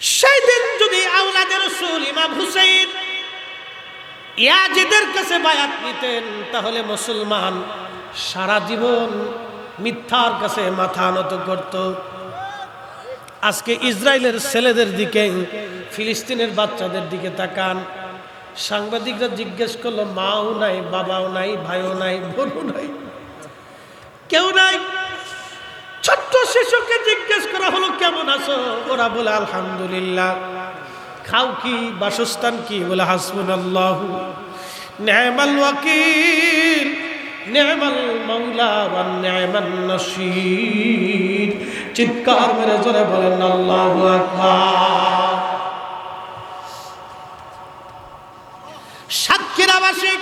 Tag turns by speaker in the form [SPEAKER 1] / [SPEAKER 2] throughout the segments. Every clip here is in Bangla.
[SPEAKER 1] সেই দিন যদি আওলাদে রাসূল ইমাম হুসাইন ইয়াজিদের কাছে বায়াত নিতেন, তাহলে মুসলমান সারা জীবন মিথ্যার কাছে মাথা নত করত। আজকে ইসরায়েলের ছেলেদের দিকে, ফিলিস্তিনের বাচ্চাদের দিকে তাকান। সাংবাদিকরা জিজ্ঞেস করলো, মাও নাই, বাবাও নাই, ভাইও নাই, বোনও নাই, কেউ নাই। ছোট্ট শিশুকে জিজ্ঞেস করা হলো, কেমন আছো? ওরা বলে আলহামদুলিল্লাহ। খাও কি, বাসস্থান কি? বলে হাসবুনাল্লাহু নি'মাল ওয়াকিল, নি'মাল মাওলা ওয়া নি'মান নাসীর। চিৎকার মেরে জোরে বলেন আল্লাহু আকবার। সাক্ষীর আবাসিক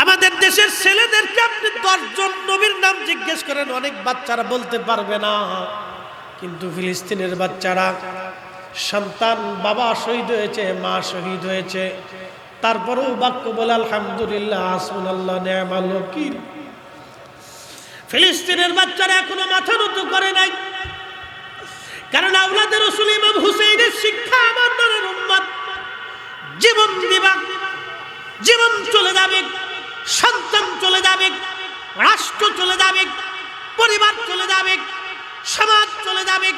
[SPEAKER 1] আমাদের দেশের ছেলেদেরকে আপনি 10 জন নবীর নাম জিজ্ঞেস করেন, অনেক বাচ্চারা বলতে পারবে না। কিন্তু ফিলিস্তিনের বাচ্চারা, সন্তান বাবা শহীদ হয়েছে, মা শহীদ হয়েছে, তারপরেও বাক্য বলে আলহামদুলিল্লাহ, হাসবুনাল্লাহ নি'মাল ওয়াকিল। ফিলিস্তিনের বাচ্চারা এখনো মাথা নত করে নাই, কারণ আওলাদে রাসূল ইমাম হুসাইনের শিক্ষা আমার নরের উম্মত জীবন দিবা, জীবন চলে যাবে, সন্তান চলে যাবে, রাষ্ট্র চলে যাবে, পরিবার চলে যাবে, সমাজ চলে যাবে,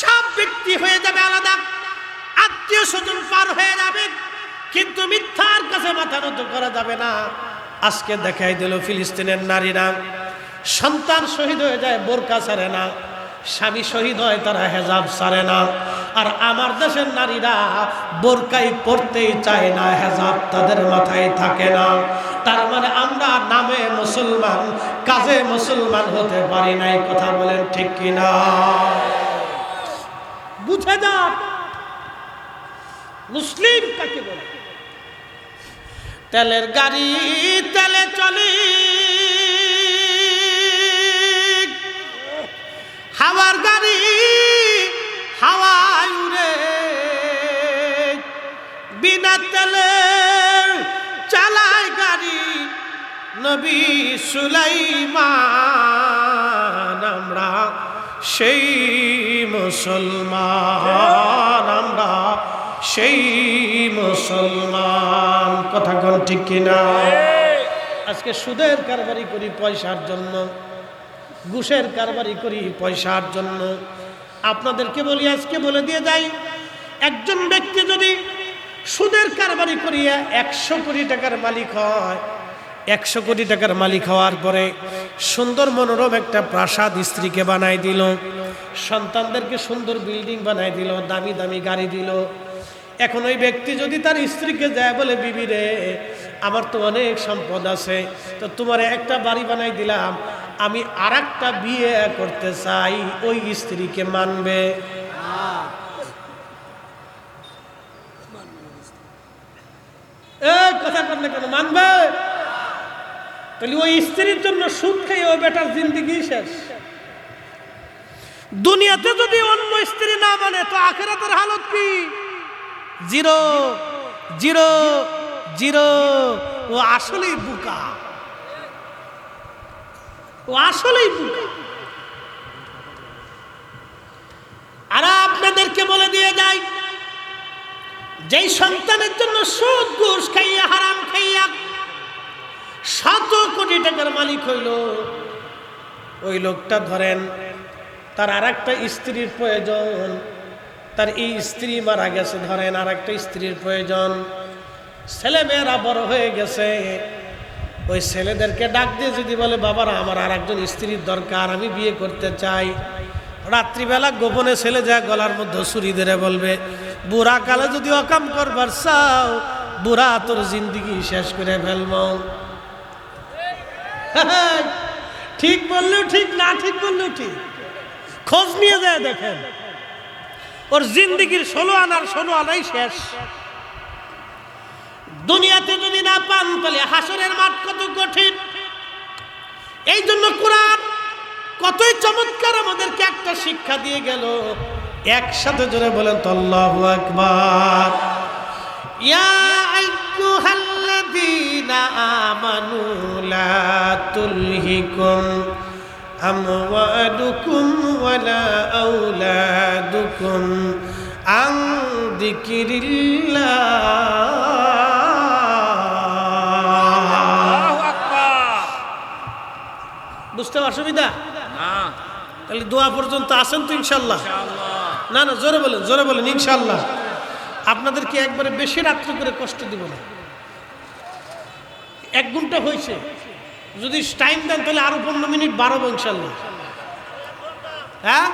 [SPEAKER 1] সব ব্যক্তি হয়ে যাবে আলাদা, আত্মীয় স্বজন পার হয়ে যাবে, কিন্তু মিথ্যার কাছে মাথা নত করা যাবে না। আজকে দেখাই দিল ফিলিস্তিনের নারীরা, সন্তান শহীদ হয়ে যায়, বোরকা ছাড়ে না, স্বামী শহীদ হয়, তারা হেজাব ছাড়ে না। আর আমার দেশের নারীরা বোরকাই পরতেই চায় না, হেজাব তাদের মাথায় থাকে না। তার মানে আমরা নামে মুসলমান, কাজে মুসলমান হতে পারি নাই। কথা বলেন ঠিক কিনা? বুঝে যান মুসলিম কাকে বলে। তেলের গাড়ি তেলে চলে, হাওয়ার গাড়ি হাওয়ায় উড়ে, বিনা তেলে চালায় গাড়ি নবী সুলাইমান। আমরা সেই মুসলমান, আমরা সেই মুসলমান। কথা কোন ঠিক কিনা? আজকে সুদের কারবারি করি পয়সার জন্য, ঘুষের কারবারি করি পয়সার জন্য। আপনাদেরকে বলি, আজকে বলে দিয়ে যাই, একজন ব্যক্তি যদি সুদের কারবারি করিয়া 100 কোটি টাকার মালিক হয়, 100 কোটি টাকার মালিক হওয়ার পরে সুন্দর মনোরম একটা প্রাসাদ স্ত্রীকে বানাই দিল, সন্তানদেরকে সুন্দর বিল্ডিং বানাই দিল, দামি দামি গাড়ি দিল। এখন ওই ব্যক্তি যদি তার স্ত্রীকে যায় বলে, বিবি রে, আমার তো অনেক সম্পদ আছে, তো তোমার একটা বাড়ি বানাই দিলাম, আমি আরেকটা বিয়ে করতে চাই, ওই স্ত্রীকে মানবে? কথা করলে কেন মানবে? তাহলে ওই স্ত্রীর জন্য সুদ খেয়ে ওই বেটার জিন্দেগি শেষ। দুনিয়াতে যদি অন্য স্ত্রী না মানে, তো আখিরাতের হালত কি? Zero zero zero. ও আসলেই বোকা, ও আসলেই বোকা। আর আপনাদেরকে বলে দিয়ে যাই, যেই সন্তানের জন্য সুদ ঘুষ খাইয়া, হারাম খাইয়া 100 কোটি টাকার মালিক হইল, ওই লোকটা ধরেন তার আরেকটা স্ত্রীর প্রয়োজন, তার এই স্ত্রী মারা গেছে, ধরেন আরেকটা স্ত্রীর প্রয়োজন, ছেলে মেয়েরা বড় হয়ে গেছে, ওই ছেলেদেরকে ডাক দিয়ে যদি বলে, বাবারা আমার আরেকজন স্ত্রীর দরকার, আমি বিয়ে করতে চাই, রাত্রিবেলা গোপনে ছেলে যায় গলার মধ্যে ছুরি ধরে বলবে, বুড়া কালে যদি অকাম করবার চাও, বুড়া তোর জিন্দেগি শেষ করে ফেলব। ঠিক বললেও ঠিক, না ঠিক বললেও ঠিক। খোঁজ নিয়ে যায় দেখেন, ওর জিন্দেগির 16 আনার 16 আনাই শেষ। দুনিয়াতে যদি না পান, তাহলে হাসরের মাঠ কত কঠিন। এই জন্য কোরআন কতই চমৎকার আমাদেরকে একটা শিক্ষা দিয়ে গেল। একসাথে জোরে বলেন তো আল্লাহু আকবার। ইয়া আইয়ুহাল্লাযীনা আমানু লা তুলহিকুম আমওয়ালুকুম ওয়ালা আওলাদুকুম আন যিকরিল্লাহ। বুঝতে অসুবিধা না? তাহলে দোয়া পর্যন্ত আসেন তো ইনশাআল্লাহ? না না, জোরে বলেন ইনশাআল্লাহ। আপনাদেরকে একবারে বেশি রাত্র করে কষ্ট দিব না। 1 ঘন্টা হয়েছে, যদি টাইম দেন তাহলে আরো 15 মিনিট বাড়াবো ইনশাআল্লাহ। হ্যাঁ,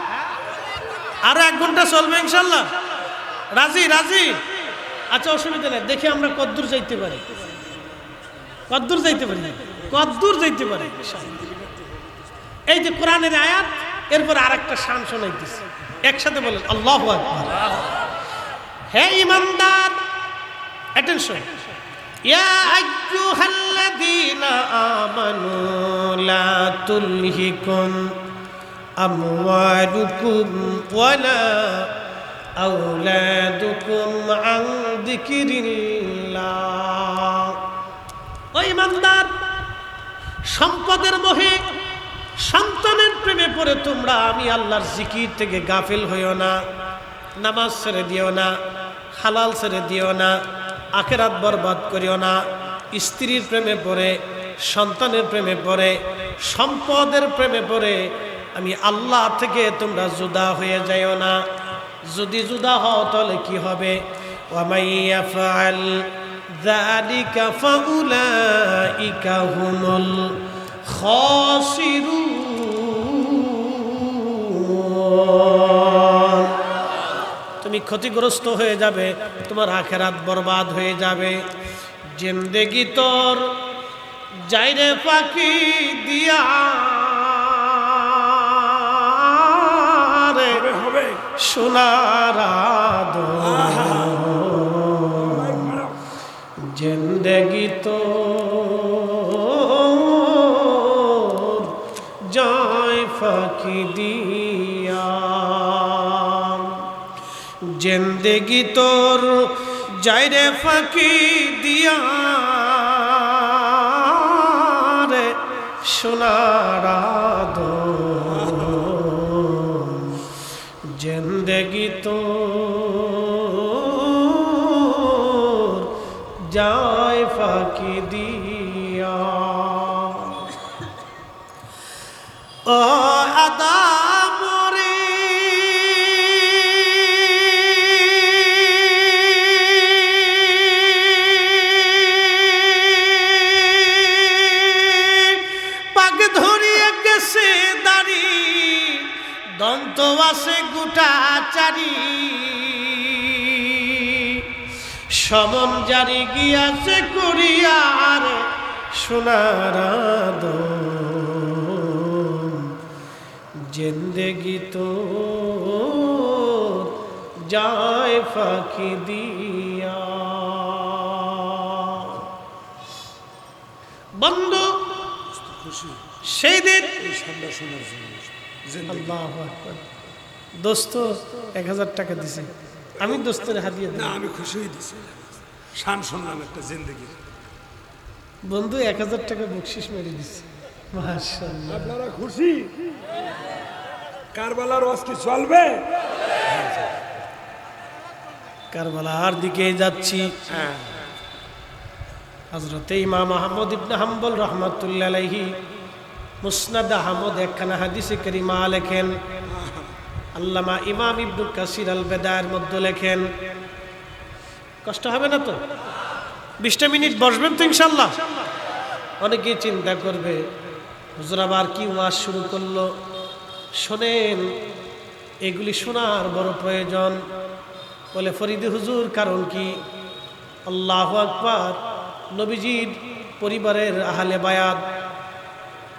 [SPEAKER 1] আরো 1 ঘন্টা চলবে ইনশাআল্লাহ। রাজি? আচ্ছা, অসুবিধা নেই। দেখি আমরা কদ্দূর যাইতে পারি। এই যে কোরআনের আয়াত, এরপর আরেকটা শান শোনাইতেছে, একসাথে বলেন আল্লাহু আকবার। হে ঈমানদার, অ্যাটেনশন। ইয়া আইয়ুহাল্লাযীনা আমানু লা তুলহিকুম আমওয়ালুকুম ওয়ালা আওলাদুকুম আন যিকরিল্লাহ। ও ঈমানদার, সম্পদের মোহে সন্তানের প্রেমে পড়ে তোমরা আমি আল্লাহর জিকির থেকে গাফিল হইও না। নামাজ ছেড়ে দিও না, হালাল ছেড়ে দিও না, আখিরাত বরবাদ করিও না। স্ত্রীর প্রেমে পড়ে, সন্তানের প্রেমে পড়ে, সম্পদের প্রেমে পড়ে আমি আল্লাহ থেকে তোমরা জুদা হয়ে যাইও না। যদি জুদা হও তাহলে কি হবে? ওয়ামাইয়া ফাআল যালিকা ফাউলাইকা হুমুল খাসিরুন। তুমি ক্ষতিগ্রস্ত হয়ে যাবে, তোমার আখিরাত বরবাদ হয়ে যাবে। জিন্দেগি তোর যাইরে ফাঁকি দিয়া রে সোনার জিন্দেগি তোর যায় ফাঁকি দিয়া, জিন্দেগি তোর যাইরে ফাঁকি দিয়া রে সোনার জিন্দেগি তোর যায় ফাঁকি দিয়া। ও আদম রে, পাক ধরিয়ে গেছে দাড়ি, দন্ত আছে গোটা চারি, সমন জারি গিয়াছে করিয়ার সোনার জিন্দেগি তোর যায় ফাঁকি দিয়া। বন্ধু, সেই দিন আল্লাহু আকবার। দোস্ত 1000 টাকা দিছে, আমি দোস্তের হাদিয়া দিই না,
[SPEAKER 2] আমি খুশি হয়ে দিছি। শান শুনলাম একটা জিন্দেগি।
[SPEAKER 1] বন্ধু 1000 টাকা বকশিশ মেরে দিছে। মাশাআল্লাহ,
[SPEAKER 2] আপনারা খুশি? কারবালার ওয়াজ কি চলবে?
[SPEAKER 1] কারবালার দিকে যাচ্ছি। হযরতে ইমাম আহমদ ইবনে হাম্বল রাহমাতুল্লাহ আলাইহি মুসনাদ আহমদ একখানা হাদিসে কারিমা লেখেন। আল্লামা ইমাম ইবনে কাসির আল বেদায়ের মধ্যে লেখেন। কষ্ট হবে না তো? 20টা মিনিট বসবেন তো ইনশাআল্লাহ? অনেকেই চিন্তা করবে হুজুর আবার কি ওয়াজ শুরু করলো। শোনেন, এগুলি শোনার বড় প্রয়োজন। বলে ফরিদি হুজুর, কারণ কি? আল্লাহু আকবার। নবীজির পরিবারের আহলে বায়াত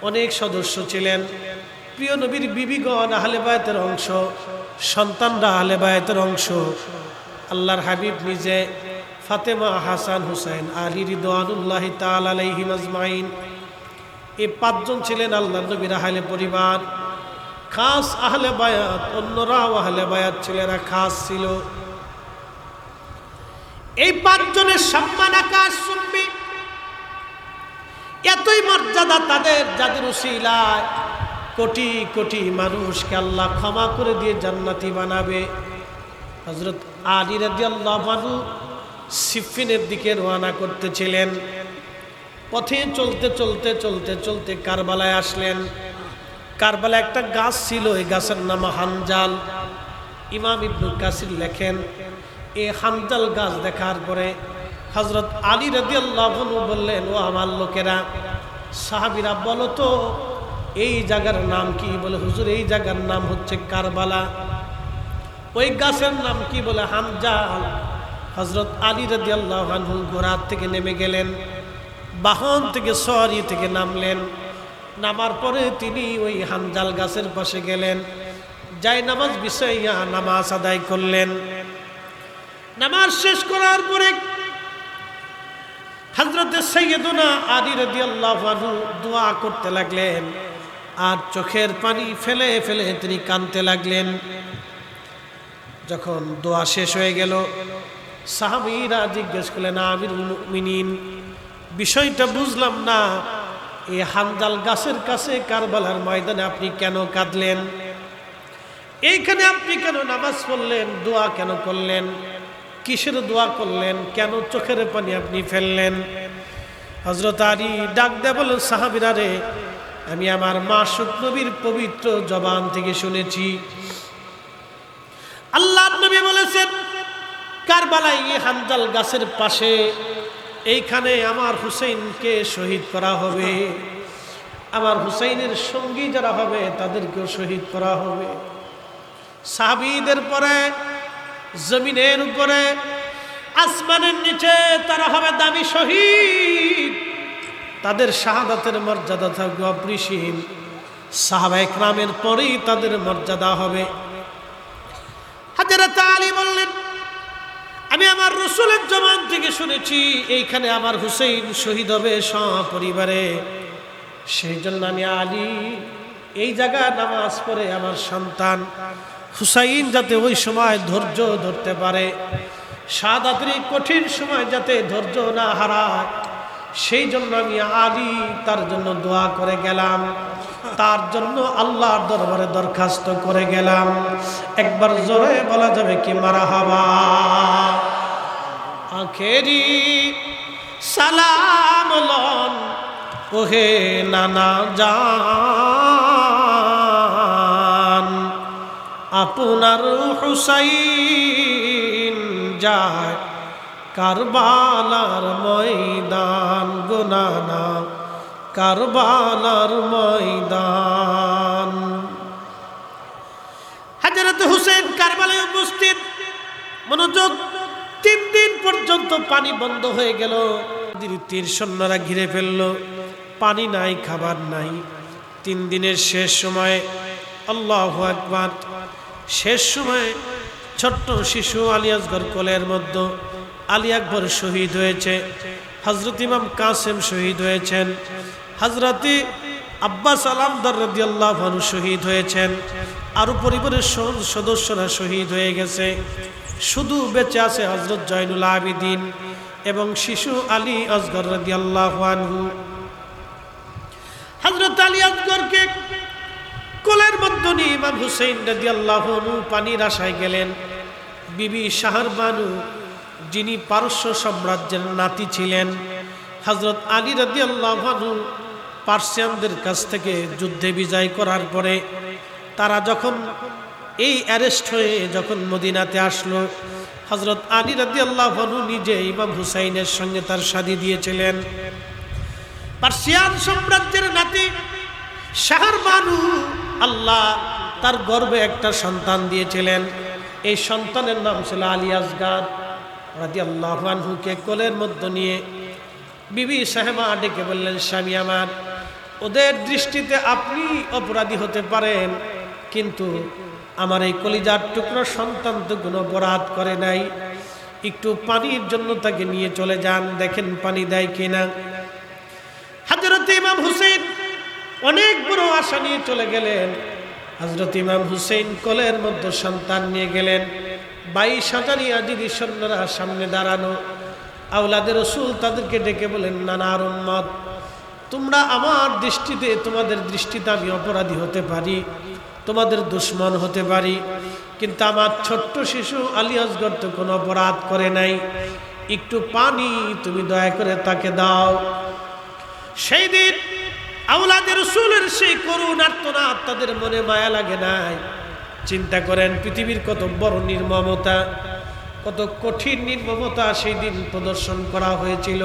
[SPEAKER 1] অনেক সদস্য ছিলেন। প্রিয় নবীর বিবিগণ আহলে বায়াতের অংশ, সন্তানরা আহলে বায়াতের অংশ। আল্লাহর হাবিব নিজে, ফাতেমা, হাসান, হুসাইন, আলী রিদওয়ানুল্লাহি তাআলা আলাইহিম আজমাইন, এই 5 জন ছিলেন আল্লাহর নবীর আহলে পরিবার, খাস আহলে বায়াত। অন্যরাও আহলে বায়াত ছিলেন, খাস ছিল। এই 5 জনের সম্মান আকাশ চুম্বি। এতই মর্যাদা তাদের, যাদের উসিলায় কোটি কোটি মানুষকে আল্লাহ ক্ষমা করে দিয়ে জান্নাতি বানাবে। হযরত আলী রাদিয়াল্লাহু আনহু সিফিনের দিকে রওনা করতেছিলেন। পথে চলতে চলতে চলতে চলতে কারবালায় আসলেন। কারবালায় একটা গাছ ছিল, এই গাছের নাম হানজাল। ইমাম ইবনে কাসির লেখেন, এই হানজাল গাছ দেখার পরে হযরত আলী রাদিয়াল্লাহু আনহু বললেন, ও আমার লোকেরা, সাহাবীরা বলো তো এই জায়গার নাম কি? বলে, হুজুর এই জায়গার নাম হচ্ছে কারবালা। ওই গাছের নাম কি? বলে হানজাল। হযরত আলী রাদিয়াল্লাহু আনহু ঘোড়া থেকে নেমে গেলেন, বাহন থেকে সওয়ারি থেকে নামলেন। নামার পরে তিনি ওই হানজাল গাছের পাশে গেলেন, যাই নামাজ বিছাইয়া নামাজ আদায় করলেন। নামাজ শেষ করার পরে হযরত সাইয়্যিদুনা আলী রাদিয়াল্লাহু আনহু দোয়া করতে লাগলেন, আর চোখের পানি ফেলে ফেলে তিনি কাঁদতে লাগলেন। যখন দোয়া শেষ হয়ে গেল, সাহাবীরা জিজ্ঞেস করলেন, আমিরুল মুমিনিন, বিষয়টা বুঝলাম না, এই হানজাল গাছের কাছে কারবালার ময়দানে আপনি কেন কাঁদলেন? এইখানে আপনি কেন নামাজ পড়লেন? দোয়া কেন করলেন? কিসের দোয়া করলেন? কেন চোখের পানি আপনি ফেললেন? হযরত আলী ডাক দিয়ে বলেন, সাহাবীরা রে, আমি আমার মাসুক নবীর পবিত্র জবান থেকে শুনেছি, আল্লাহর নবী বলেছেন, কারবালায় এই হানজাল গাছের পাশে এইখানে আমার হুসাইনকে শহীদ করা হবে, আমার হুসাইনের সঙ্গী যারা হবে তাদেরকেও শহীদ করা হবে। সাহাবীদের পরে জমিনের উপরে আসমানের নিচে তারা হবে দামি শহীদ, তাদের শাহাদাতের মর্যাদা থাকবে অপরিসীম। সাহাবায়ে কেরামের পরেই তাদের মর্যাদা হবে। হযরত আলী বললেন, আমি আমার রাসূলের জবান থেকে শুনেছি এইখানে আমার হুসাইন শহীদ হবে সপরিবারে, সেই জন্য আমি আলী এই জায়গায় নামাজ পড়ে আমার সন্তান হুসাইন যাতে ওই সময় ধৈর্য ধরতে পারে, শাহাদাতের কঠিন সময় যাতে ধৈর্য না হারায়, সেই জন্য আমি আলী তার জন্য দোয়া করে গেলাম, তার জন্য আল্লাহর দরবারে দরখাস্ত করে গেলাম। একবার জোরে বলা যাবে কি মারহাবা? আখেরি সালাম লন ওহে নানা জান, আপনার হুসাইন যায় কারবালার ময়দান, গো নানা কারবালার ময়দান। হযরত হুসাইন কারবালায় উপস্থিত। মনোযোগ, 3 দিন পর্যন্ত পানি বন্ধ হয়ে গেল। তীর সৈন্যরা ঘিরে ফেলল, পানি নাই, খাবার নাই। 3 দিনের শেষ সময়ে, আল্লাহু আকবার, শেষ সময়ে ছোট্ট শিশু আলী আসগর কোলের মধ্যে, আলী আকবর শহীদ হয়েছে, হযরত ইমাম কাসেম শহীদ হয়েছেন, হযরত আব্বাস আলামদার রাদিয়াল্লাহু আনহু শহীদ হয়েছেন, আরো পরিবারের সদস্যরা শহীদ হয়ে গেছে। শুধু বেঁচে আছে হযরত জয়নুল আবিদিন এবং শিশু আলী আসগর রাদিয়াল্লাহু আনহু। হযরত আলী আসগরকে কোলের মধ্যে নিয়ে ইমাম হুসাইন রাদিয়াল্লাহু আনহু পানির আশায় গেলেন। বিবি শাহরবানু, যিনি পারস্য সাম্রাজ্যের নাতি ছিলেন, হযরত আলী রাদিয়াল্লাহু আনহু পার্সিয়ানদের কাছ থেকে যুদ্ধে বিজয় করার পরে তারা যখন এই অ্যারেস্ট হয়ে যখন মদিনাতে আসলো, হযরত আলী রাদিয়াল্লাহু আনহু নিজে ইমাম হুসাইনের সঙ্গে তার শাদী দিয়েছিলেন। পার্সিয়ান সাম্রাজ্যের নাতি শাহরবানু, আল্লাহ তার গর্ভে একটা সন্তান দিয়েছিলেন। এই সন্তানের নাম ছিল আলী আসগর রাদিয়াল্লাহু আনহুকে কোলের মধ্যে নিয়ে বিবি সাহেবা ডেকে বললেন, স্বামী আমার, ওদের দৃষ্টিতে আপনি অপরাধী হতে পারেন, কিন্তু আমার এই কলিজার টুকরো সন্তান তো কোনো অপরাধ করে নাই, একটু পানির জন্য তাকে নিয়ে চলে যান, দেখেন পানি দেয় কিনা। হযরত ইমাম হুসাইন অনেক বড় আশা নিয়ে চলে গেলেন। হযরত ইমাম হুসাইন কোলের মধ্যে সন্তান নিয়ে গেলেন। 22,000 ইয়াজিদি সৈন্যরা সামনে দাঁড়ানো। আওলাদের রাসূল তাদেরকে ডেকে বলেন, নানার উম্মত, তোমরা আমার দৃষ্টিতে, তোমাদের দৃষ্টিতে আমি অপরাধী হতে পারি, তোমাদের দুশ্মন হতে পারি, কিন্তু আমার ছোট্ট শিশু আলী আসগর তো কোনো অপরাধ করে নাই, একটু পানি তুমি দয়া করে তাকে দাও। সেই দিন আওলাদের রাসূলের সেই করুণ আর্তনাদ তাদের মনে মায়া লাগে নাই। চিন্তা করেন পৃথিবীর কত বড় নির্মমতা, কত কঠিন নির্মমতা সেই দিন প্রদর্শন করা হয়েছিল।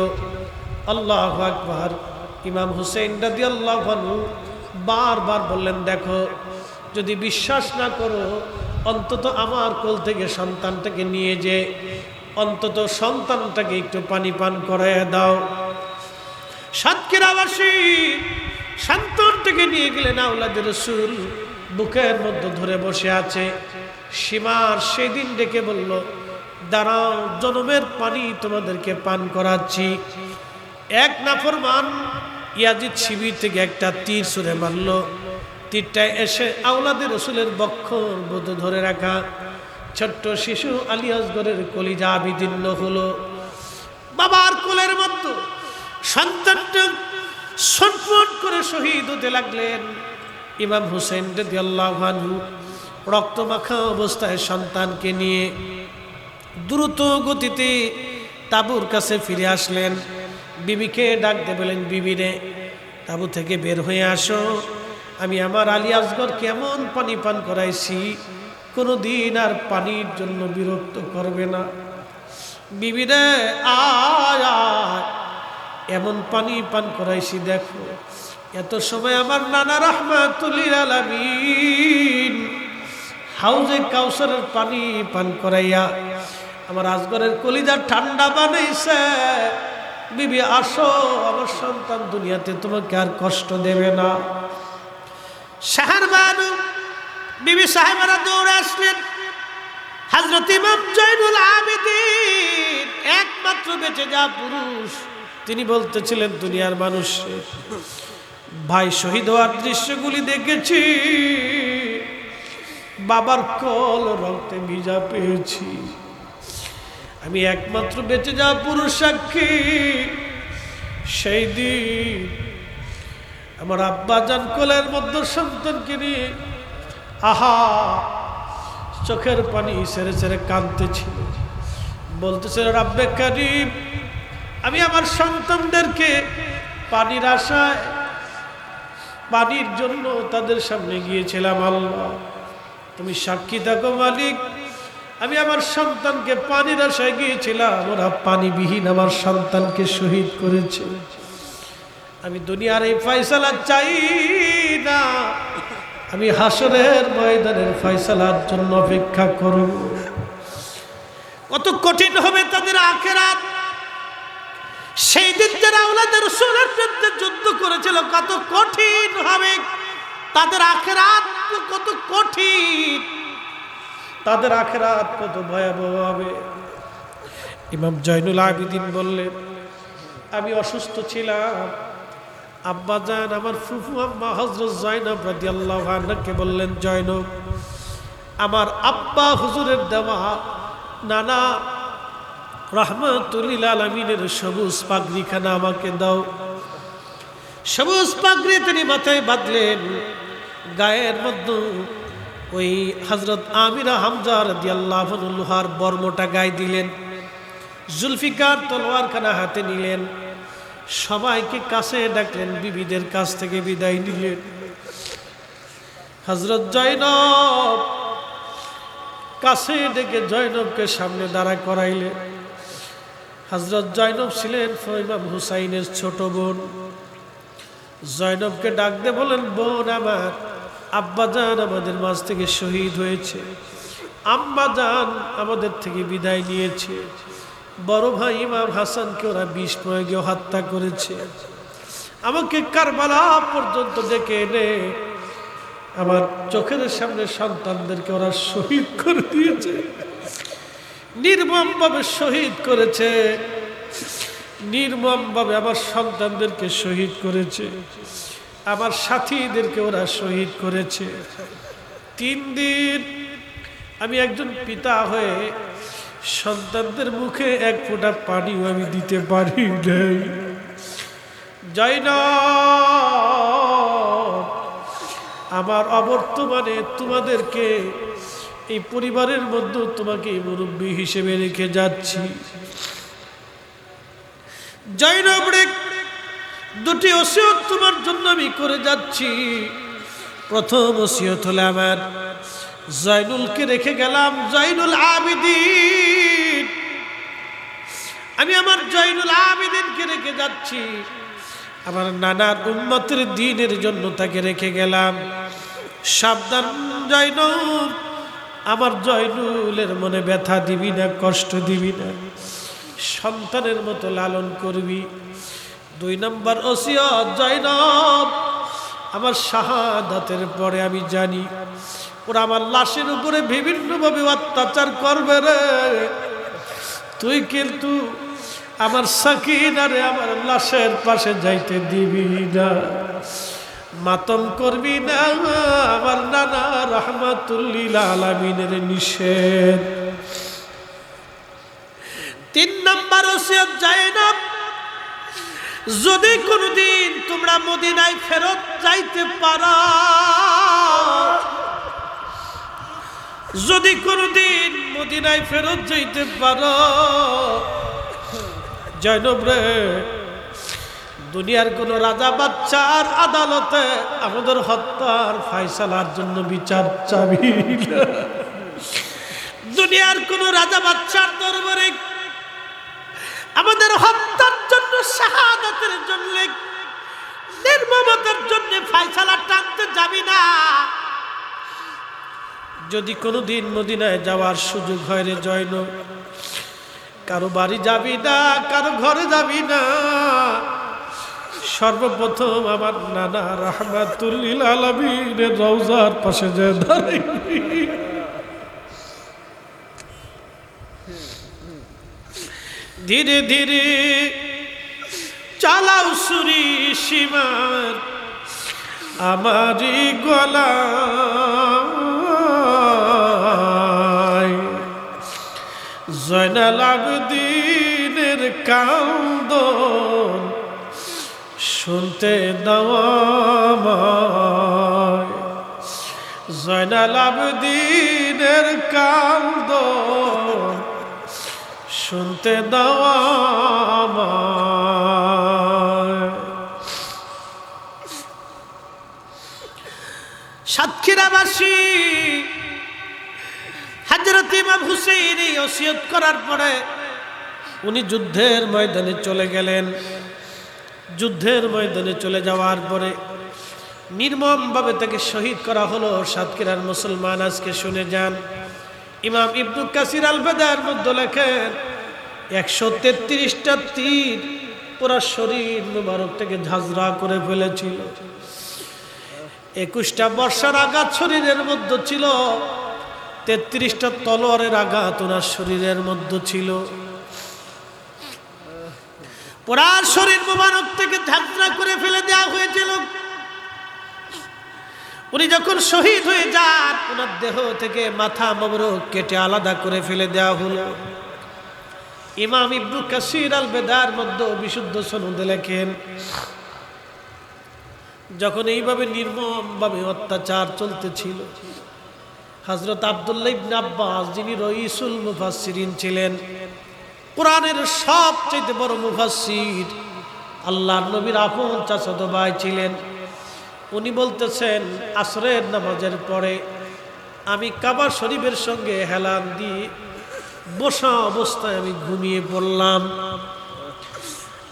[SPEAKER 1] আল্লাহু আকবার। ইমাম হুসাইন রাদিয়াল্লাহু আনহু বারবার বললেন, দেখো যদি বিশ্বাস না করো অন্তত আমার কোল থেকে সন্তানটাকে নিয়ে যে অন্তত সন্তানটাকে একটু পানি পান করায় দাও। সাতক্ষীরাবাসী সন্তানটাকে নিয়ে গেলেন। আওলাদের রাসূল বুকের মধ্যে ধরে বসে আছে। সীমার সেদিন ডেকে বলল, দাঁড়াও, জনমের পানি তোমাদেরকে পান করাচ্ছি। এক নাফরমান ইয়াজিদ শিবির থেকে একটা তীর ছুঁড়ে মারল। তীরটা এসে আওলাদের রাসূলের বক্ষর মধ্যে ধরে রাখা ছোট্ট শিশু আলী আসগরের কলিজা বিদীর্ণ হলো। বাবার কোলের মধ্যে সন্তানটা ছটফট করে শহীদ হতে লাগলেন। ইমাম হুসাইন রাদিয়াল্লাহু আনহু রক্তমাখা অবস্থায় সন্তানকে নিয়ে দ্রুত গতিতে তাঁবুর কাছে ফিরে আসলেন। বিবিকে ডাক দিয়ে বলেন, বিবি রে, তাঁবু থেকে বের হয়ে আসো। আমি আমার আলী আসগর কেমন পানি পান করাইছি, কোনোদিন আর পানির জন্য বিরক্ত করবে না। বিবি রে, আয় আয়, এমন পানি পান করাইছি দেখো। এত সময় আমার নানা রাহমাতুল লিল আলামিন হাউজে কাউসারের পানি পান করাইয়া আমার আসগরের কলিজা ঠান্ডা বানাইছে। বিবি আসো, আমার সন্তান দুনিয়াতে তোমাকে আর কষ্ট দেবে না। শাহরবানু বিবি সাহেবারা দৌড়ে আসলেন। হযরত ইমাম জয়নুল আবেদিন একমাত্র বেঁচে যা পুরুষ, তিনি বলতেছিলেন, দুনিয়ার মানুষ, ভাই শহীদ হওয়ার দৃশ্যগুলি দেখেছি, বাবার কোল রক্তে ভিজা পেয়েছি, আমি একমাত্র বেঁচে যাওয়া পুরুষ সাক্ষী। সেই দিন আমার আব্বা জান কোলের মধ্যে সন্তানকে নিয়ে আহা চোখের পানি ছেড়ে ছেড়ে কাঁদতেছিল, বলতেছে, রাব্বে কারীম, আমি আমার সন্তানদেরকে পানির আশায়, পানির জন্য তাদের সামনে গিয়েছিলাম। আল্লাহ তুমি সাক্ষী থাকো মালিক, আমি আমার সন্তানকে পানির আশায় গিয়েছিলাম, ওরা পানিবিহীন আমার সন্তানকে শহীদ করেছে। আমি দুনিয়ার এই ফয়সালা চাই না, আমি হাসরের ময়দানের ফয়সালার জন্য অপেক্ষা করব। কত কঠিন হবে তাদের আখিরাত। সেই দিন যারা আওলাদের রাসূলের বিরুদ্ধে যুদ্ধ করেছিল, কত কঠিন হবে তাদের আখিরাত, কত কঠিন তাদের আখিরাত, কত ভয়াবহ হবে। ইমাম জয়নুল আবেদিন বললেন, আমি অসুস্থ ছিলাম। আব্বা জান আমার ফুফু আম্মা হযরত জয়নব রাদিয়াল্লাহু আনহাকে বললেন, জয়নব, আমার আব্বা হুজুরের দেওয়া নানা রাহমাতুল লিল আলামিনের সবুজ পাগড়িখানা আমাকে দাও। সবুজ পাগড়ি তিনি মাথায় বাঁধলেন, গায়ের মধ্যে ওই হযরত আমিরা হামজা রাদিয়াল্লাহু আনহু লোহার বর্মটা গায়ে দিলেন, জুলফিকার তলোয়ারখানা হাতে নিলেন, সবাইকে কাছে ডাকলেন, বিবিদের কাছ থেকে বিদায় নিলেন। হযরত জয়নব কাছে ডেকে জয়নবকে সামনে দাঁড়া করাইলেন। হযরত জয়নব ছিলেন ইমাম হুসাইনের ছোট বোন। জয়নবকে ডাক দিয়ে বলেন, বোন আমার, আব্বা জান আমাদের মাঝ থেকে শহীদ হয়েছে, আম্মা জান আমাদের থেকে বিদায় নিয়েছে, বড় ভাই ইমাম হাসানকে ওরা বিষ প্রয়োগে হত্যা করেছে, আমাকে কারবালা পর্যন্ত ডেকে এনে আমার চোখের সামনে সন্তানদেরকে ওরা শহীদ করে দিয়েছে, নির্মমভাবে শহীদ করেছে, নির্মমভাবে আমার সন্তানদেরকে শহীদ করেছে, আমার সাথীদেরকে ওরা শহীদ করেছে। 3 দিন আমি একজন পিতা হয়ে সন্তানদের মুখে এক ফোঁটা পানিও আমি দিতে পারি নাই। জয়নব, আমার অবর্তমানে তোমাদেরকে এই পরিবারের মধ্যে তোমাকে মুরব্বী হিসেবে রেখে যাচ্ছি। জয়নব রে, দুটি ওসিয়ত তোমার জন্য আমি করে যাচ্ছি। প্রথম ওসিয়ত হলো আমার জয়নুলকে রেখে গেলাম, জয়নুল আবিদিন। আমি আমার জয়নুল আবিদিনকে রেখে যাচ্ছি, আমার নানার উম্মতের দ্বীনের জন্য তাকে রেখে গেলাম। সাবধান জয়নুল, আমার জয়নুলের মনে ব্যথা দিবি না, কষ্ট দিবি না, সন্তানের মতো লালন করবি। 2 নম্বর ওসিয়ত, জয়নব, আমার শাহাদাতের পরে আমি জানি ওরা আমার লাশের উপরে বিভিন্নভাবে অত্যাচার করবে রে, তুই কিন্তু আমার সাকিনারে আমার লাশের পাশে যাইতে দিবি না, মাতম করবি না। আমার নানা রাহমাতুল্লিল আলামিনের নিষেধ। 3 নম্বর ওসিয়ত, জয়নব, যদি কোনদিন তোমরা মদিনায় ফেরত যাইতে পারো, যদি কোনদিন মদিনায় ফেরত যাইতে পারো, জয়নব রে, দুনিয়ার কোন রাজা বাচ্চার আদালতে আমাদের হত্যার ফায়সালার জন্য বিচার চাবি না। দুনিয়ার কোন রাজা বাচ্চার দরবারে আমাদের হত্যার জন্য, শাহাদাতের জন্য, নির্মমতার জন্য ফায়সালা টানতে যাবি না। যদি কোনোদিন মদিনায় যাওয়ার সুযোগ হয় রে জয়নব, কারো বাড়ি যাবি না, কারো ঘরে যাবি না, সর্বপ্রথম আমার নানা রাহমাতুল্লিল আলামিনের রওজার পাশে যে দাঁড়াবি। ধীরে ধীরে চালাও সুরি সীমার আমারি গলায়, জয়নাল আবেদিনের কান্দন শুনতে দাও আমায়, জয়নাল আবেদিনের কান্দন শুনতে দাও আমায়। সাতক্ষীরাবাসী হযরত ইমাম হুসাইন এই ওসিয়ত করার পরে উনি যুদ্ধের ময়দানে চলে গেলেন। যুদ্ধের ময়দানে চলে যাওয়ার পরে নির্মমভাবে তাকে শহীদ করা হলো। সাতক্ষীরার মুসলমান আজকে শুনে যান, ইমাম ইবনু কাসির আল বাদার মধ্যে লেখেন 133টা তীর পুরা শরীর মুবারক থেকে ঝাঁঝরা করে ফেলেছিল। 21টা বর্ষার আঘাত শরীরের মধ্যে ছিল, 33টা তলোয়ারের আঘাত ওনার শরীরের মধ্যে ছিল। পুরা শরীর মুবারক থেকে ঝাঁঝরা করে ফেলে দেওয়া হয়েছিল। উনি যখন শহীদ হয়ে যান, ওনার দেহ থেকে মাথা মোবারক কেটে আলাদা করে ফেলে দেওয়া হলো। ইমাম ইবনু কাসির আল বাদার মধ্যে বিশুদ্ধ সনদে লেখেন, যখন এইভাবে নির্মমভাবে অত্যাচার চলতেছিল, হযরত আব্দুল্লাহ ইবনে আব্বাস, যিনি রইসুল মুফাসসিরিন ছিলেন, কোরআনের সবচেয়ে বড় মুফাসসির, আল্লাহর নবীর আপন চাচাতো ভাই ছিলেন, উনি বলতেছেন, আসরের নামাজের পরে আমি কাবা শরীফের সঙ্গে হেলান দিয়ে বসা অবস্থায় আমি ঘুমিয়ে পড়লাম।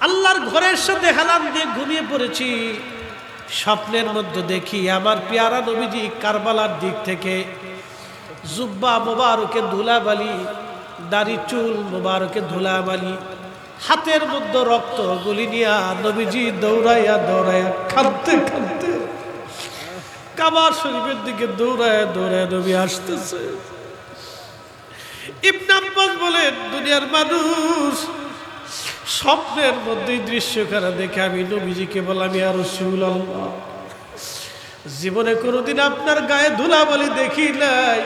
[SPEAKER 1] আল্লাহর ঘরের সাথে হেলান দিয়ে ঘুমিয়ে পড়েছি। স্বপ্নের মধ্যে দেখি আমার পেয়ারা নবীজি কারবালার দিক থেকে জুব্বা মোবারকে ধুলাবালি, দাড়ি চুল মোবারকে ধুলাবালি, হাতের মধ্যে রক্ত গুলি নিয়া নবীজি দৌড়াইয়া দৌড়াইয়া কাঁদতে কাঁদতে কাবা শরীফের দিকে দৌড়ায় দৌড়ায় নবী আসতেছে। ইবনে আব্বাস বলেন, দুনিয়ার মানুষ স্বপ্নের মধ্যে দৃশ্যখানা দেখে আমি নবীজিকে বললাম, ইয়া রাসূলুল্লাহ, জীবনে কোনোদিন আপনার গায়ে ধুলাবালি দেখি নাই,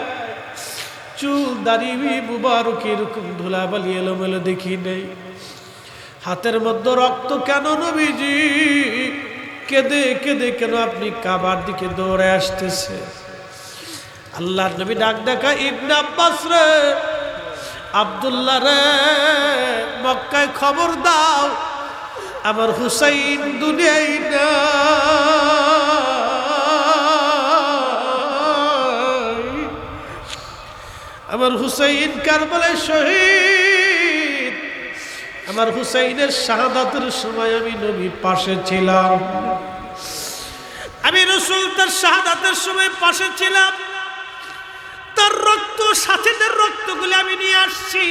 [SPEAKER 1] চুল দাড়ি মুবারক এরকম ধুলাবালি এলোমেলো দেখি নাই। হাতের মধ্যে রক্ত কেন নবীজি? কেঁদে কেঁদে কেন আপনি কাবার দিকে দৌড়ে আসতেছে? আল্লাহর নবী ডাক দেখা, ইবনে আব্বাস রে, আব্দুল্লাহ রে, মক্কায় খবর দাও আমার হুসাইন দুনিয়ায় নাই, আমার হুসাইন কারবালায় শহীদ। আমার হুসাইনের শাহাদাতের সময় আমি নবী পাশে ছিলাম, আমি রাসূল তার শাহাদাতের সময় পাশে ছিলাম। তার রক্ত, সাথীদের রক্তগুলো আমি নিয়ে আসছি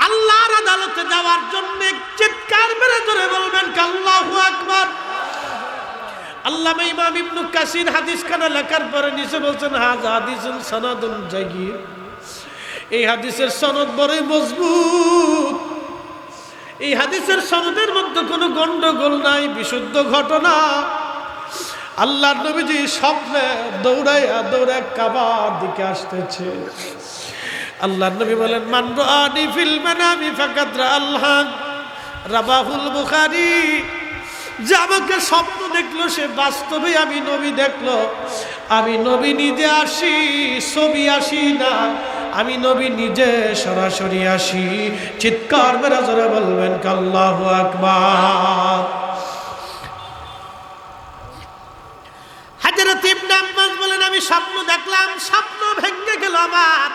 [SPEAKER 1] আল্লাহর আদালতে যাওয়ার জন্য। চিৎকার মেরে ধরে বলবেন আল্লাহু আকবার। আল্লামা ইমাম ইবনে কাসির হাদিস খানা লেখার পরে নিচে বলছেন, হাযা হাদিসুন সানাদুন জাইয়্যিদ, এই হাদিসের সনদ বড়ই মজবুত, এই হাদিসের সনদের মধ্যে কোনো গন্ডগোল নাই, বিশুদ্ধ ঘটনা। আল্লাহর নবীজি স্বপ্নে দৌড়াইয়া দৌড়ায় কাবার দিকে আসতেছে। আল্লাহর নবী বলেন, মান রাআনি ফিল মানামি ফাকাদ রাআল হক, রাবাহুল বুখারী। যে আমাকে স্বপ্ন দেখলো সে বাস্তবে আমি নবী দেখলো। আমি নবী নিজে আসি, ছবি আসি না, আমি নবী নিজে সরাসরি আসি। চিৎকার মেরে জোরে বলবেন আল্লাহু আকবার। হযরত ইবনে আব্বাস বলেন, আমি স্বপ্ন দেখলাম, স্বপ্ন ভেঙে গেল আমার।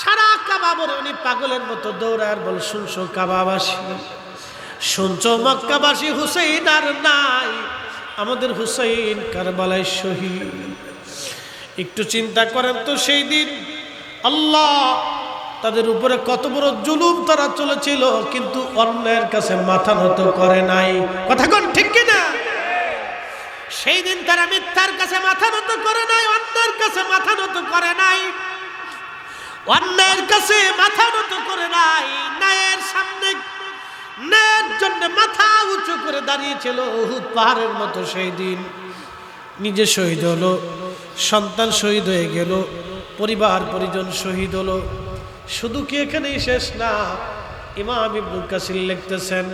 [SPEAKER 1] সারা কাবা বলে উনি পাগলের মতো দৌড়ার বল, শুনছো কাবাবাসী, শুনছো মক্কাবাসী, হুসাইন আর নাই, আমাদের হুসাইন কারবালায় শহীদ। একটু চিন্তা করেন তো, সেই দিন আল্লাহ তাদের উপরে কত বড় জুলুম তারা চলেছিল, কিন্তু অন্যায়ের কাছে মাথা নত করে নাই। কথা কোন ঠিক কিনা? সেই দিন তারা মিথ্যার কাছে মাথা নত করে নাই, অন্যায়ের কাছে মাথা নত করে নাই, অন্যায়ের কাছে মাথা নত করে নাই, ন্যায়ের সামনে ন্যায়ের জন্য মাথা উঁচু করে দাঁড়িয়েছিল উহুদ পাহাড়ের মতো। সেই দিন নিজে শহীদ হলো, সন্তান শহীদ হয়ে গেল, পরিবার পরিজন শহীদ হলো। শুধু কি এখানেই শেষ না? ইমাম ইবনে কাসির লিখতেছেন,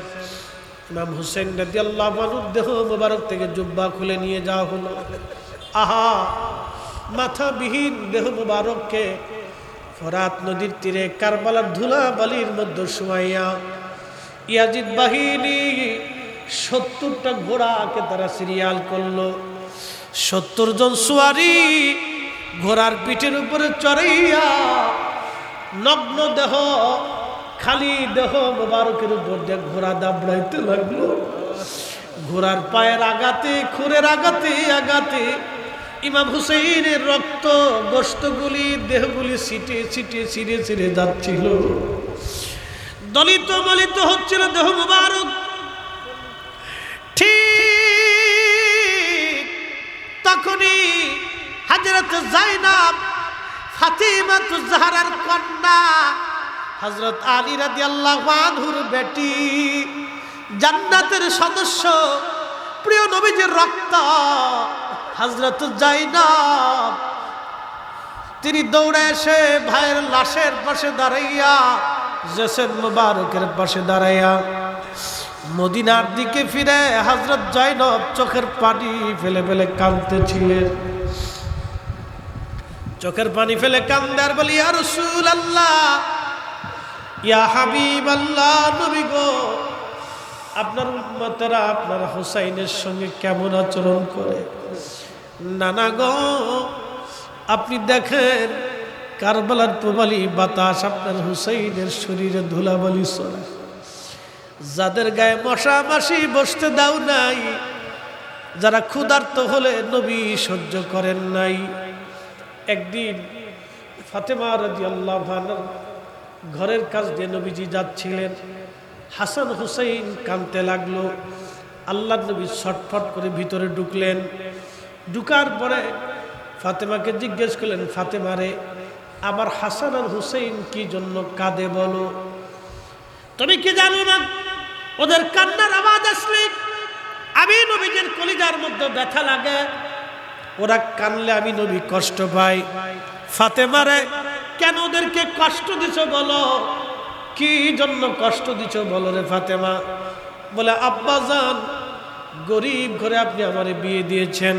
[SPEAKER 1] ইমাম হুসাইন রাদিয়াল্লাহু আনহু দেহ মোবারক থেকে জুব্বা খুলে নিয়ে যাওয়া হলো। আহা, মাথাবিহীন দেহ মোবারককে ফরাত নদীর তীরে কারবালার ধুলা বালির মধ্যে শুয়াইয়া ইয়াজিদ বাহিনী 70টা ঘোড়াকে তারা সিরিয়াল করলো। 70 জন সুয়ারি ঘোড়ার পিঠের উপরে চড়াইয়া নগ্ন দেহ, খালি দেহ মোবারকের উপর দিয়ে ঘোড়া দাবড়াইতে লাগলো। ঘোড়ার পায়ের আঘাতে, খুরের আঘাতে আঘাতে ইমাম হুসাইনের রক্ত, গোশতগুলি, দেহগুলি ছিটে ছিটে ছিঁড়ে ছিঁড়ে যাচ্ছিল, দলিত মলিত হচ্ছিল দেহ মোবারক। ঠিক তখনই হযরত যায়েনব, ফাতিমাতুজ জাহরার কন্যা, হযরত আলী রাদিয়াল্লাহু আনহুর বেটি, জান্নাতের সদস্য, প্রিয় নবীজির রক্ত হযরত যায়েনব, তিনি দৌড়ে এসে ভাইয়ের লাশের পাশে দাঁড়াইয়া, জেসেন মুবারকের পাশে দাঁড়াইয়া মদিনার দিকে ফিরে হযরত যায়েনব চোখের পানি ফেলে ফেলে কাঁদতেছিলেন। চোখের পানি ফেলে কান্দে আর বলি, ইয়া রাসূলুল্লাহ, ইয়া হাবিবাল্লাহ, নবী গো, আপনার উম্মতেরা আপনার হুসাইনের সঙ্গে কেমন আচরণ করে? নানা গো, আপনি দেখেন কারবালার প্রবালী বাতাস আপনার হুসাইনের শরীরে ধুলাবালি ছড়ায়। যাদের গায়ে মশা মাছি বসতে দাও নাই, যারা ক্ষুধার্ত হলে নবী সহ্য করেন নাই। একদিন ফাতেমা রাদিয়াল্লাহু আনহা ঘরের কাছ দিয়ে নবীজি যাচ্ছিলেন, হাসান হুসাইন কাঁদতে লাগলো। আল্লাহর নবী ছটফট করে ভিতরে ঢুকলেন। ঢুকার পরে ফাতেমাকে জিজ্ঞেস করলেন, ফাতেমা রে, আমার হাসান আর হুসাইন কি জন্য কাঁদে বলো? তুমি কি জানো না ওদের কান্নার আওয়াজ আসলে আমি নবীজির কলিজার মধ্যে ব্যথা লাগে, ওরা কানলে আমি নবী কষ্ট পাই। ফাতেমা রে, কেন ওদেরকে কষ্ট দিছো বলো? কি জন্য কষ্ট দিছো বলো রে ফাতেমা? বলে আব্বা জান, গরিব ঘরে আপনি আমারে বিয়ে দিয়েছেন,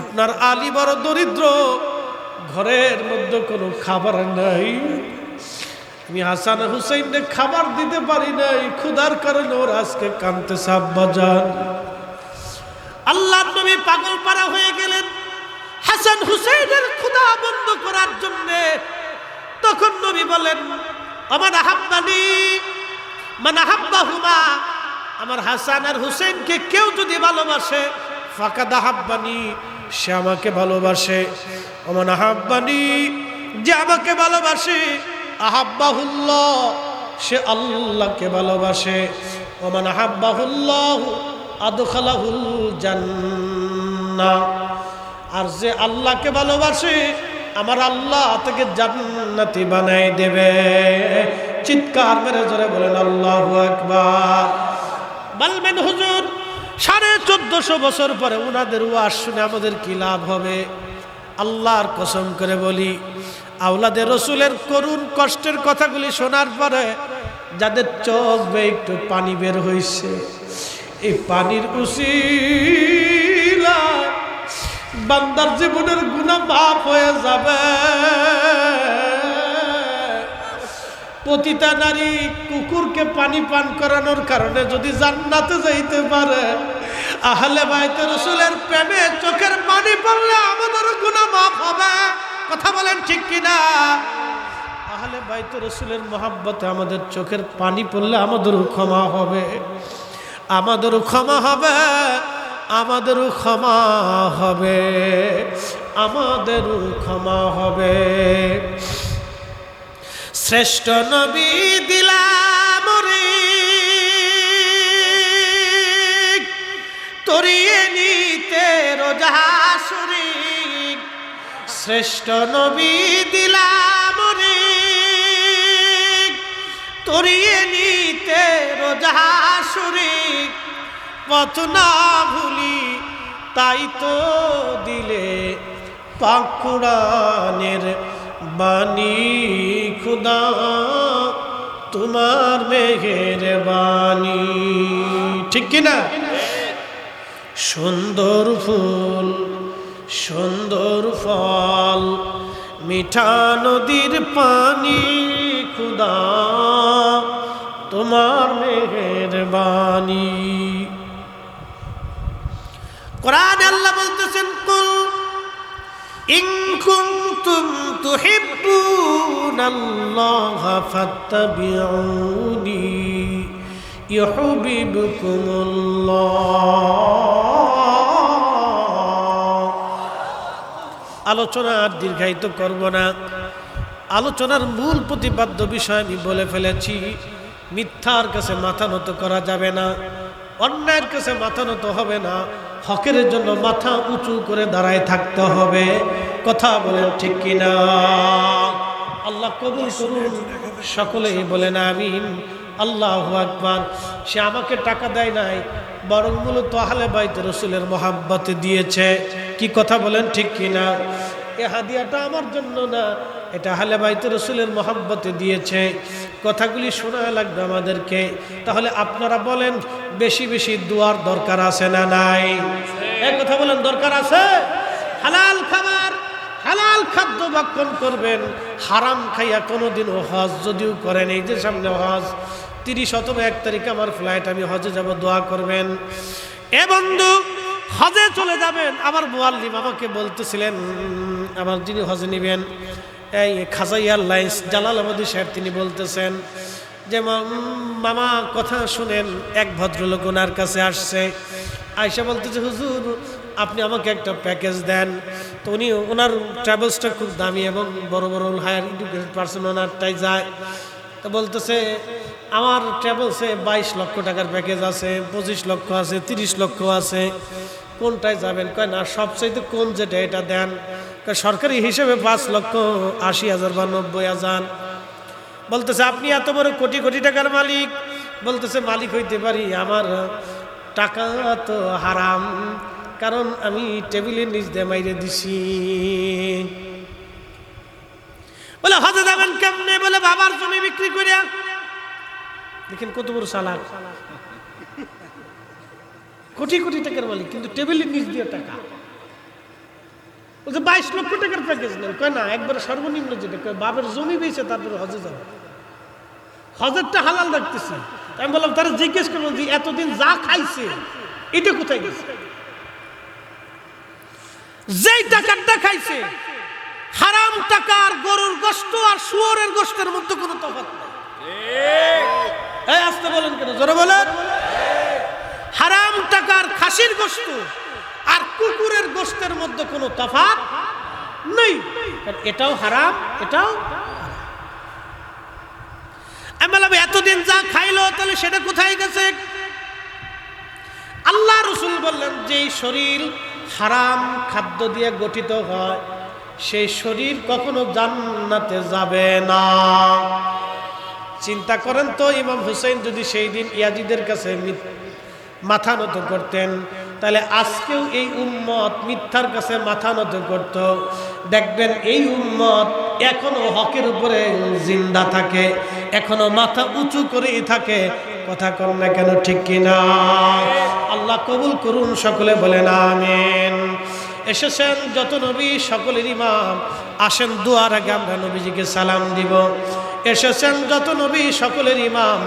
[SPEAKER 1] আপনার আলী বড় দরিদ্র, ঘরের মধ্যে কোনো খাবার নাই, আমি হাসান হুসাইনকে খাবার দিতে পারি নাই, ক্ষুধার কারণে ওর আজকে কাঁদতেছে আব্বা জান। আল্লাহর নবী পাগল পারা হয়ে গেলেন হাসান হুসাইনের ক্ষুধা বন্ধ করার জন্য। তখন নবী বলেন, আমার আহাব্বানি মান আহাব্বাহুমা, আমার হাসান আর হুসেনকে কেউ যদি ভালোবাসে ফাকাদ আহাব্বানি, সে আমাকে ভালোবাসে। ওমান আহাব্বানি, যে আমাকে ভালোবাসে, আহাব্বাহুল্লাহ, সে আল্লাহকে ভালোবাসে। ওমান আহাব্বাহুল্লাহ আদখালাহুল জান্নাহ, আর যে আল্লাহকে ভালোবাসে আমার আল্লাহ তাকে জান্নাতি বানাই দেবে। চিৎকার মেরে জোরে বলেন আল্লাহু আকবার। বলবেন হুজুর 1450 বছর পরে ওনাদের ওয়াজ শুনে আমাদের কি লাভ হবে? আল্লাহর কসম করে বলি, আওলাদে রসুলের করুণ কষ্টের কথাগুলি শোনার পরে যাদের চোখ বেয়ে একটু পানি বের হয়েছে, এই পানির উসিলা বান্দার জীবনের গুনাহ মাফ হয়ে যাবে। পতিতা নারী কুকুরকে পানি পান করানোর কারণে যদি জান্নাতে যাইতে পারে, আহলে বাইতে রাসূলের প্রেমে চোখের পানি পড়লে আমাদের গুনাহ মাফ হবে। কথা বলেন ঠিক কিনা? আহলে বাইতে রাসূলের মহব্বতে আমাদের চোখের পানি পড়লে আমাদেরও ক্ষমা হবে, আমাদেরও ক্ষমা হবে, আমাদেরও ক্ষমা হবে, আমাদেরও ক্ষমা হবে। শ্রেষ্ঠ নবী দিলাম রে তরিয়ে নিতে রোজাসুরি, শ্রেষ্ঠ নবী দিলাম রে তরিয়ে নিতে রোজাসুরি, পথ না ভুলি তাই তো দিলে পাক কুরআনের বাণী, খুদা তোমার মেহেরবানি। ঠিক কিনা? সুন্দর ফুল সুন্দর ফল মিঠা নদীর পানি, খুদা তোমার মেহেরবানি। কোরআনে আল্লাহ বলতেছেন, কুল ইন কুনতুম তুহিব্বুনাল্লাহা ফাত্তাবিউনি ইউহিব্বুকুমুল্লাহ। আলোচনা আর দীর্ঘায়িত করব না। আলোচনার মূল প্রতিপাদ্য বিষয় আমি বলে ফেলেছি। মিথ্যার কাছে মাথা নত করা যাবে না, অন্যায়ের কাছে মাথা নত হবে না, হকের জন্য মাথা উঁচু করে দাঁড়ায় থাকতে হবে। কথা বলেন ঠিক কিনা? আল্লাহ কবুল করুন, সকলেই বলেন আমিন। আল্লাহু আকবার। সে আমাকে টাকা দেয় নাই, বরং মূলত আহলে বাইতে রাসূলের মহব্বতে দিয়েছে। কি কথা বলেন ঠিক কিনা? এ হাদিয়াটা আমার জন্য না, এটা আহলে বাইতে রাসূলের মহব্বতে দিয়েছে। কথাগুলি শোনা লাগবে আমাদেরকে। তাহলে আপনারা বলেন, বেশি বেশি দোয়ার দরকার আছে না নাই? এক কথা বলেন, দরকার আছে। হালাল খাবার, হালাল খাদ্য ভক্ষণ করবেন। হারাম খাইয়া কোনোদিনও হজ যদিও করেন, এই যে সামনে হজ 30 অথবা 1 তারিখ আমার ফ্লাইট, আমি হজে যাব, দোয়া করবেন। এ বন্ধু, হজে চলে যাবেন। আমার মুআল্লিম আমাকে বলতেছিলেন, আমার যিনি হজে নেবেন, এই খাজা এয়ারলাইন্স জালালাবাদী সাহেব, তিনি বলতেছেন যে মামা কথা শুনেন, এক ভদ্রলোক ওনার কাছে আসছে, আয়সা বলতেছে, হুজুর আপনি আমাকে একটা প্যাকেজ দেন। তো উনি, ওনার ট্রাভেলসটা খুব দামি এবং বড় বড় হায়ার এডুকেটেড পার্সন ওনারটাই যায়। তো বলতেছে, আমার ট্রাভেলসে 22 লক্ষ টাকার প্যাকেজ আছে, 25 লক্ষ আছে, 30 লক্ষ আছে, কোনটায় যাবেন? কয় না, সবচাইতে কম যেটা এটা দেন। সরকারি হিসেবে 5,80,000 বা 90,000। বলতেছে, আপনি এত বড় কোটি কোটি টাকার মালিক? বলতেছে, মালিক হইতে পারি, আমার টাকা তো হারাম, কারণ আমি টেবিলের নিচ দিয়ে মাইরে দিছি। বলে হজে যাবেন কেমনে? বলে বাবার জমি বিক্রি করে। দেখেন কত বড় চালাক, কোটি কোটি টাকার মালিক, কিন্তু টেবিলের নিচ দিয়ে টাকা। ও যে 22 লক্ষ টাকার প্যাকেজ নেন, কয় না একবারে সর্বনিম্ন যেটা, কয় বাপের জমি বেচে তারপরে হজে যাবে, হজেরটা হালাল রাখতেছি। আমি বললাম তারা জিজ্ঞেস করলাম যে এতদিন যা খাইছে এটা কোথায় গেছে? যেই টাকাটা খাইছে হারাম টাকার গরুর গোশত আর শুয়োরের গোশতের মধ্যে কোনো তফাৎ নেই। এই আসতে বলেন কেন, জোরে বলেন। হারাম টাকার খাসির গোশত আর কুকুরের গোশতের মধ্যে কোনো তফাৎ নেই, কারণ এটাও হারাম এটাও। আমি বললাম এতদিন যা খাইলো তাহলে সেটা কোথায় গেছে? আল্লাহ রাসূল বললেন যেই শরীর হারাম খাদ্য দিয়ে গঠিত হয় সেই শরীর কখনো জান্নাতে যাবে না। চিন্তা করেন তো, ইমাম হুসাইন যদি সেই দিন ইয়াজিদের কাছে মাথা নত করতেন, তাহলে আজকেও এই উম্মত মিথ্যার কাছে মাথা নত করত। দেখবেন এই উম্মত এখনো হকের উপরে জিন্দা থাকে, এখনো মাথা উঁচু করেই থাকে। কথা কর না কেন, ঠিক কিনা? আল্লাহ কবুল করুন, সকলে বলেন আমিন। এসেছেন যত নবী সকলের ইমাম, আসেন দুয়ার আগে আমরা নবীজিকে সালাম দিব। এসেছেন যত নবী সকলের ইমাম,